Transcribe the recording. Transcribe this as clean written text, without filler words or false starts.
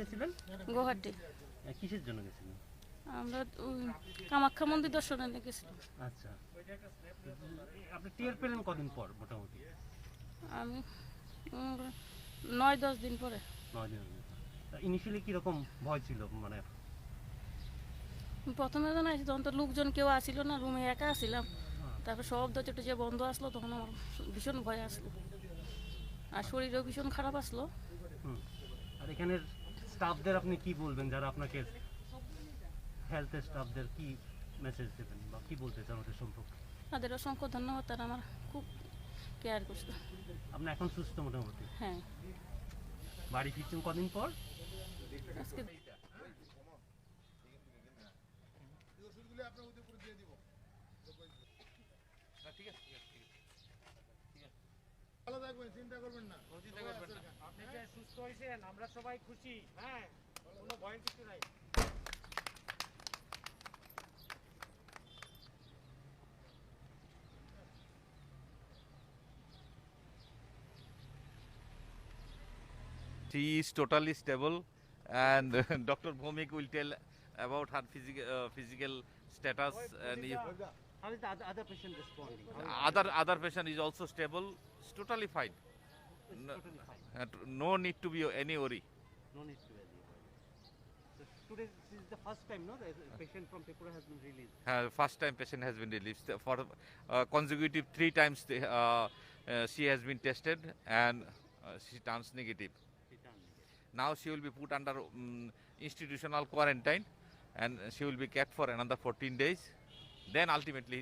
গেছিলেন? গুয়াহাটি। কিসের জন্য গেছিলেন? আমরা কামাখ্যা মন্দির দর্শনে গেছিলাম। আচ্ছা, আপনি টের পেলেন কদিন পর মোটামুটি? আমি 9-10 দিন পরে। 9 দিন। ইনিশিয়ালি কিরকম ভয় ছিল? মানে প্রথমে যখন আসি তখন তো লোকজন কেউ আসিল না, রুমে একা আসিলাম। তারপর সব দরজাটা যে বন্ধ আসলো তখন আমার ভীষণ ভয় আসলো, আর শরীরও ভীষণ খারাপ আসলো। আর এখানের স্টাফদের আপনি কি বলবেন, যারা আপনাকে হেলথ স্টাফদের কি মেসেজ দেবেন বা কি বলতে চান ওদের সম্পর্কে? তাদের অসংখ্য ধন্যবাদ, তারা আমার খুব কেয়ার করছে। আপনি এখন সুস্থ মোটামুটি? হ্যাঁ। বাড়ি ফিরছেন কদিন পর? আজকে ভালো থাকবেন, চিন্তা করবেন না। আপনি যে সুস্থ হয়েছেন আমরা সবাই খুশি। হ্যাঁ, কোনো ভয়ের কিছু নাই। She is totally stable, and Dr. Bhomik will tell about her physical status. And How is the other patient responding? other patient is also stable, it's totally fine. Totally fine. No need to be any worry. No need to worry. So today this is the first time, no, the patient from Tripura has been released. First time patient has been released. For consecutive 3 times she has been tested, and she turns negative. Now she will be put under institutional quarantine, and she will be kept for another 14 days. Then ultimately